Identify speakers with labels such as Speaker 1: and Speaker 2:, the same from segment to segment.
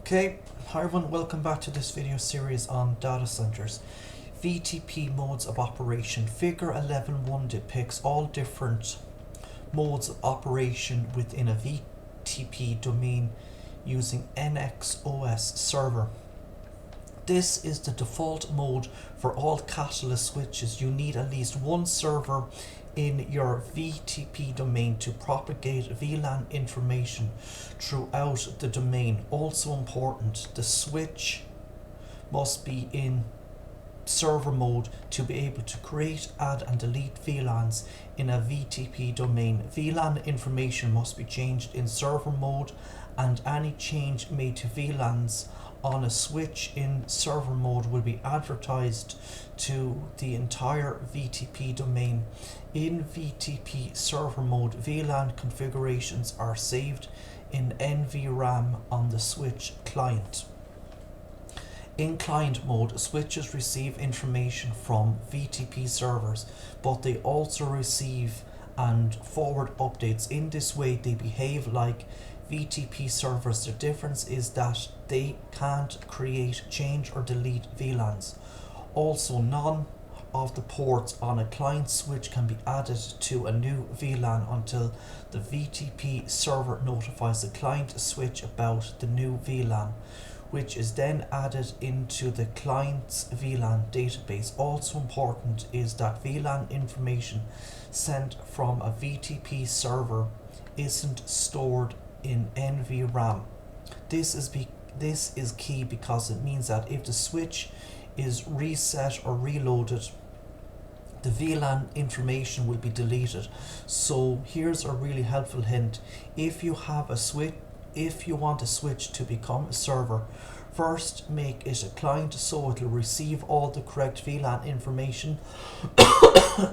Speaker 1: Okay, hi everyone, welcome back to this video series on data centers. VTP modes of operation. Figure 11.1 depicts all different modes of operation within a VTP domain using NXOS server. This is the default mode for all Catalyst switches. You need at least one server in your VTP domain to propagate VLAN information throughout the domain. Also important, the switch must be in server mode to be able to create, add and delete VLANs in a VTP domain. VLAN information must be changed in server mode, and any change made to VLANs on a switch in server mode will be advertised to the entire VTP domain. In VTP server mode, VLAN configurations are saved in NVRAM on the switch client. In client mode, switches receive information from VTP servers, but they also receive and forward updates. In this way, they behave like VTP servers. The difference is that they can't create, change or delete VLANs. Also, none of the ports on a client switch can be added to a new VLAN until the VTP server notifies the client switch about the new VLAN, which is then added into the client's VLAN database. Also important is that VLAN information sent from a VTP server isn't stored in NVRAM. This is key because it means that if the switch is reset or reloaded, the VLAN information will be deleted. So here's a really helpful hint. If you want a switch to become a server, first make it a client so it will receive all the correct VLAN information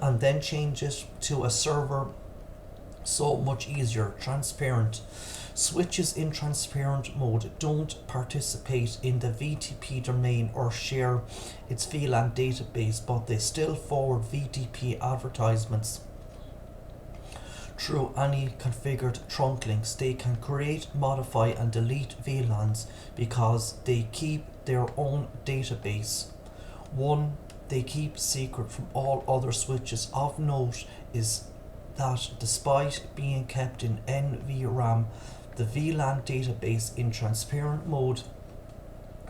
Speaker 1: and then change it to a server. So much easier. Transparent. Switches in transparent mode don't participate in the VTP domain or share its VLAN database, but they still forward VTP advertisements through any configured trunk links. They can create, modify and delete VLANs because they keep their own database. One they keep secret from all other switches. Of note is that despite being kept in NVRAM, the VLAN database in transparent mode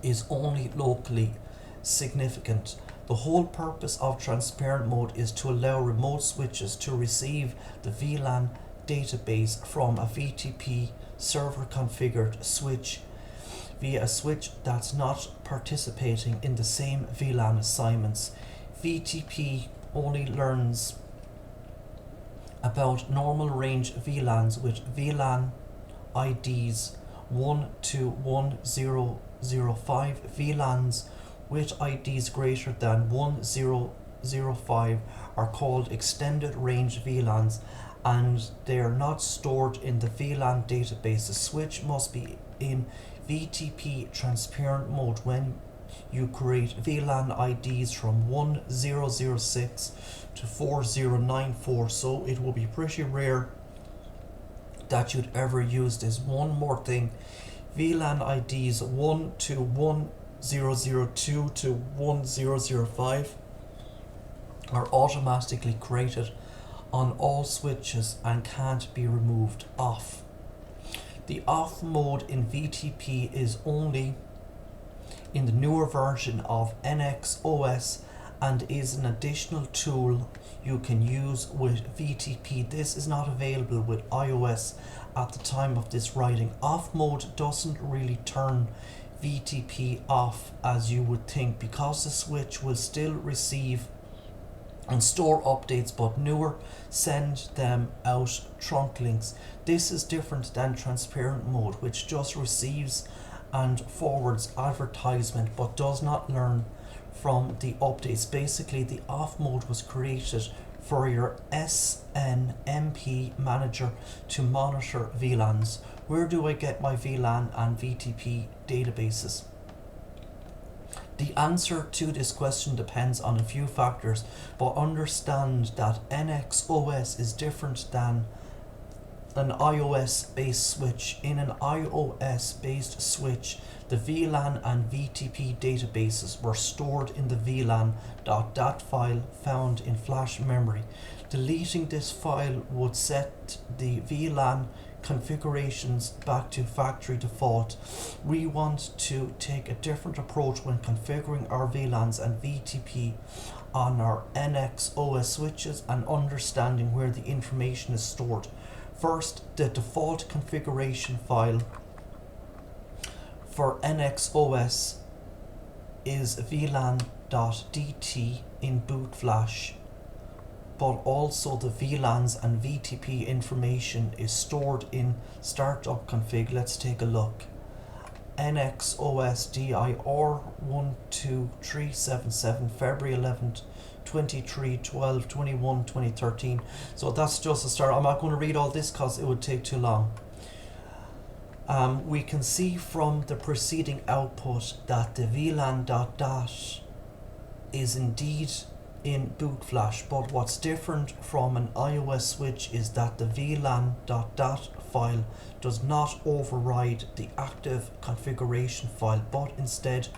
Speaker 1: is only locally significant. The whole purpose of transparent mode is to allow remote switches to receive the VLAN database from a VTP server configured switch via a switch that's not participating in the same VLAN assignments. VTP only learns about normal range VLANs with VLAN IDs 1 to 1005. VLANs with IDs greater than 1005 are called extended range VLANs, and they are not stored in the VLAN database. The switch must be in VTP transparent mode when you create VLAN IDs from 1006 to 4094, so it will be pretty rare that you'd ever use this. One more thing, VLAN IDs 1 to 1002 to 1005 are automatically created on all switches and can't be removed. Off. The off mode in VTP is only in the newer version of NXOS and is an additional tool you can use with VTP. This is not available with iOS at the time of this writing. Off mode doesn't really turn VTP off as you would think, because the switch will still receive and store updates, but newer send them out trunk links. This is different than transparent mode, which just receives and forwards advertisement but does not learn from the updates. Basically, the off mode was created for your SNMP manager to monitor VLANs. Where do I get my VLAN and VTP databases? The answer to this question depends on a few factors, but understand that NXOS is different than an iOS-based switch. In an iOS-based switch, the VLAN and VTP databases were stored in the VLAN.dat file found in flash memory. Deleting this file would set the VLAN configurations back to factory default. We want to take a different approach when configuring our VLANs and VTP on our NX OS switches and understanding where the information is stored. First, the default configuration file for NX OS is VLAN.dt in boot flash, but also the VLANs and VTP information is stored in startup config. Let's take a look. NX OS dir 12377 February 11th 23 12 21 2013. So that's just a start. I'm not going to read all this because it would take too long. We can see from the preceding output that the VLAN.dat is indeed in boot flash, but what's different from an iOS switch is that the VLAN.dat file does not override the active configuration file, but instead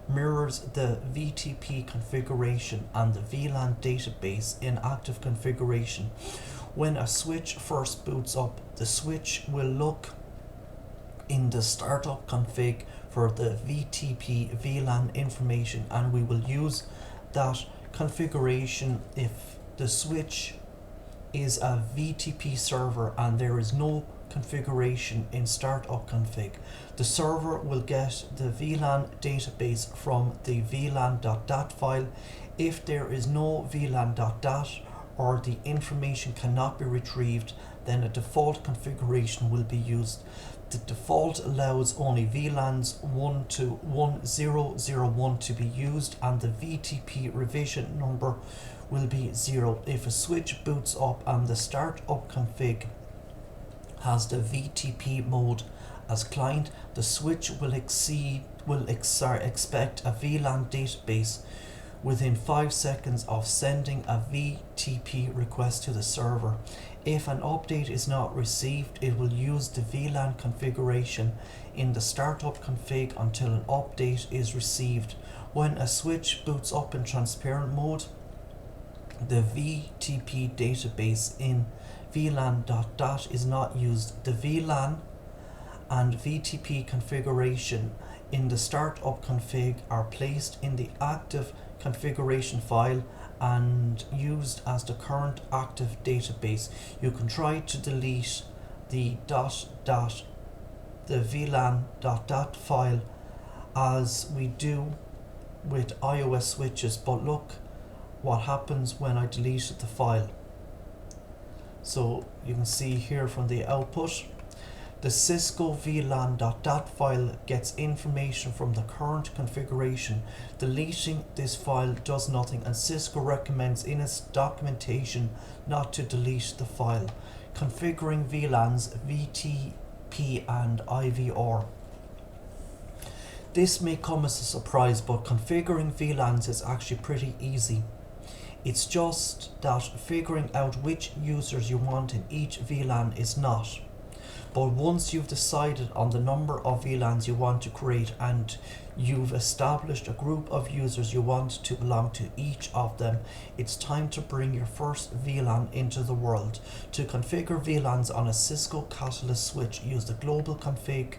Speaker 1: mirrors the VTP configuration and the VLAN database in active configuration. When a switch first boots up, the switch will look in the startup config for the VTP VLAN information, and we will use that configuration if the switch is a VTP server and there is no configuration in startup config. The server will get the VLAN database from the VLAN.dat file. If there is no VLAN.dat or the information cannot be retrieved, then a default configuration will be used. The default allows only VLANs 1 to 1001 to be used, and the VTP revision number will be 0. If a switch boots up and the startup config has the VTP mode as client, the switch will expect a VLAN database within 5 seconds of sending a VTP request to the server. If an update is not received, it will use the VLAN configuration in the startup config until an update is received. When a switch boots up in transparent mode, the VTP database in VLAN.dat is not used. The VLAN and VTP configuration in the startup config are placed in the active configuration file and used as the current active database. You can try to delete the VLAN.dat file as we do with iOS switches, but look what happens when I deleted the file. So you can see here from the output, the Cisco VLAN.dat file gets information from the current configuration. Deleting this file does nothing, and Cisco recommends in its documentation not to delete the file. Configuring VLANs, VTP and IVR. This may come as a surprise, but configuring VLANs is actually pretty easy. It's just that figuring out which users you want in each VLAN is not. But once you've decided on the number of VLANs you want to create and you've established a group of users you want to belong to each of them, it's time to bring your first VLAN into the world. To configure VLANs on a Cisco Catalyst switch, use the global config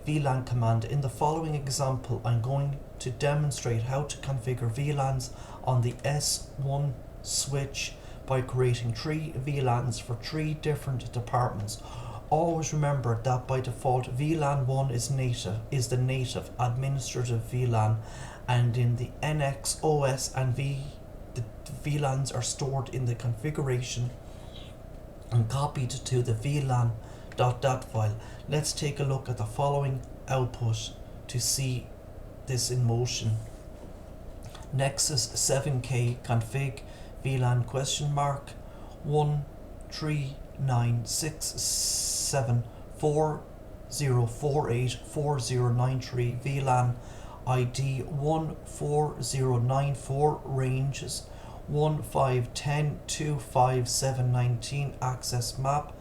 Speaker 1: VLAN command. In the following example, I'm going to demonstrate how to configure VLANs on the S1 switch by creating 3 VLANs for 3 different departments. Always remember that by default VLAN 1 is the native administrative VLAN, and in the NX OS and the VLANs are stored in the configuration and copied to the VLAN.dat file. Let's take a look at the following output to see this in motion. Nexus 7K config VLAN question mark 1396740484093 VLAN ID 14094 ranges 151025719 access map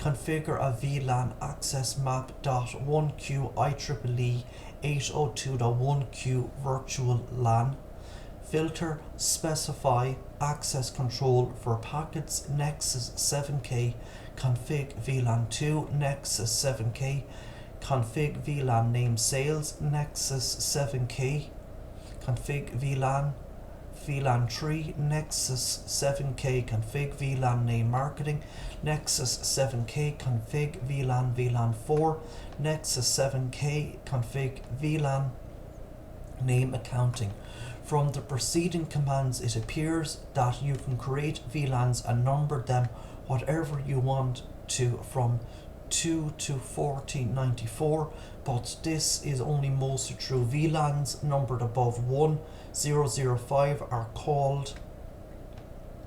Speaker 1: configure a VLAN access map.1q IEEE 802.1q virtual LAN. Filter, specify access control for packets Nexus 7K, config VLAN 2 Nexus 7K, config VLAN name sales Nexus 7K, config VLAN 3 Nexus 7K, config VLAN name marketing Nexus 7K, config VLAN 4 Nexus 7K, config VLAN name accounting. From the preceding commands, it appears that you can create VLANs and number them whatever you want to from 2 to 4094, but this is only mostly true. VLANs numbered above 1005 are called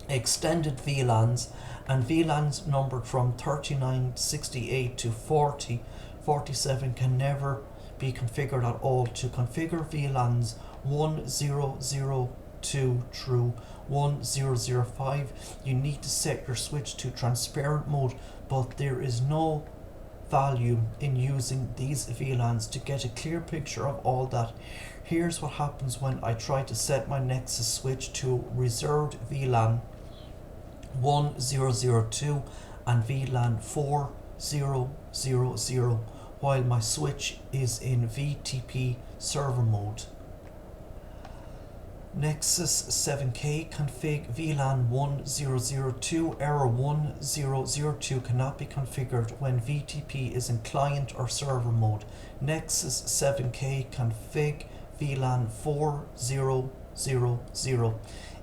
Speaker 1: extended VLANs, and VLANs numbered from 3968 to 4047 can never be configured at all. To configure VLANs 1002 through 1005, you need to set your switch to transparent mode, but there is no value in using these VLANs. To get a clear picture of all that, here's what happens when I try to set my Nexus switch to reserved VLAN 1002 and VLAN 4000 while my switch is in VTP server mode. Nexus 7K, config VLAN 1002, error 1002 cannot be configured when VTP is in client or server mode. Nexus 7K, config VLAN 4000,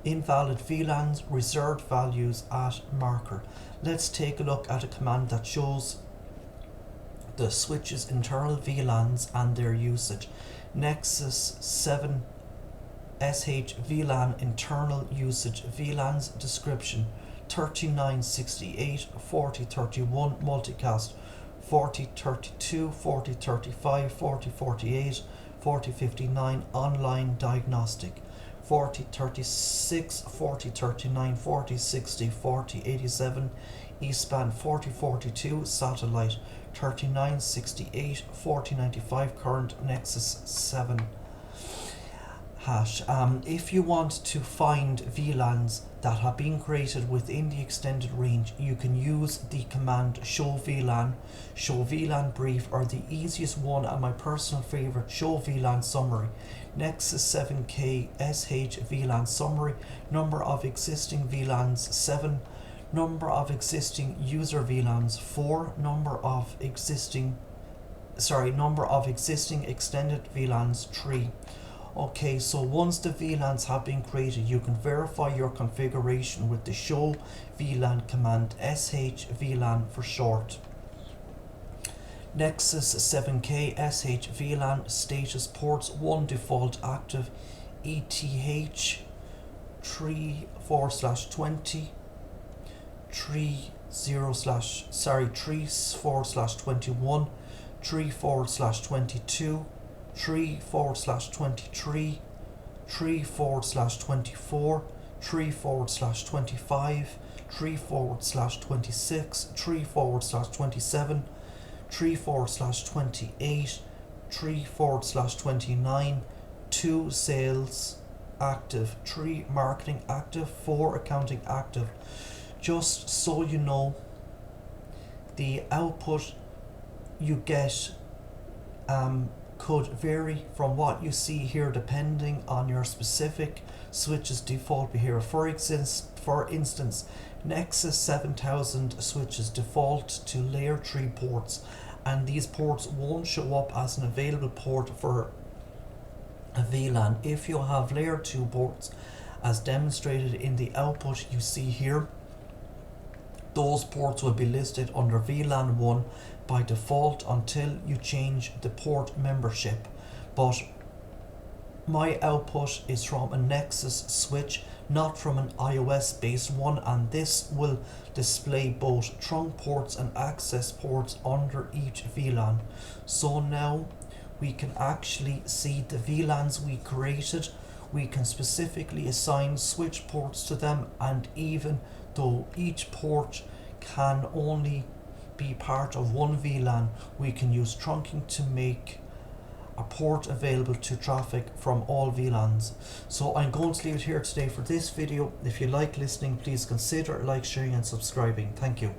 Speaker 1: invalid VLANs, reserved values at marker. Let's take a look at a command that shows the switch's internal VLANs and their usage. Nexus 7 SH VLAN internal usage, VLANs description 3968 4031 multicast 4032 4035 4048 4059 online diagnostic 4036 4039 4060 4087 eSpan 4042 satellite 3968 4095 current Nexus 7 hash. If you want to find VLANs that have been created within the extended range, you can use the command show VLAN brief, or the easiest one and my personal favorite, show VLAN summary. Nexus 7K SH VLAN summary, number of existing VLANs 7, number of existing user VLANs 4, number of existing extended VLANs 3. Okay, so once the VLANs have been created, you can verify your configuration with the show VLAN command, SH VLAN for short. Nexus 7K SH VLAN status ports 1 default active, ETH 3/20 3/21 3/22 3/23 3/24 3/25 3/26 3/27 3/28 3/29 2 sales active, 3 marketing active, 4 accounting active. Just so you know, the output you get could vary from what you see here depending on your specific switch's default behavior. For instance, Nexus 7000 switches default to layer 3 ports, and these ports won't show up as an available port for a VLAN. If you have layer 2 ports as demonstrated in the output you see here, those ports will be listed under VLAN 1 by default until you change the port membership. But my output is from a Nexus switch, not from an iOS based one, and this will display both trunk ports and access ports under each VLAN. So now we can actually see the VLANs we created. We can specifically assign switch ports to them, and even though each port can only be part of one VLAN, we can use trunking to make a port available to traffic from all VLANs. So I'm going to leave it here today for this video. If you like listening, please consider like, sharing and subscribing. Thank you.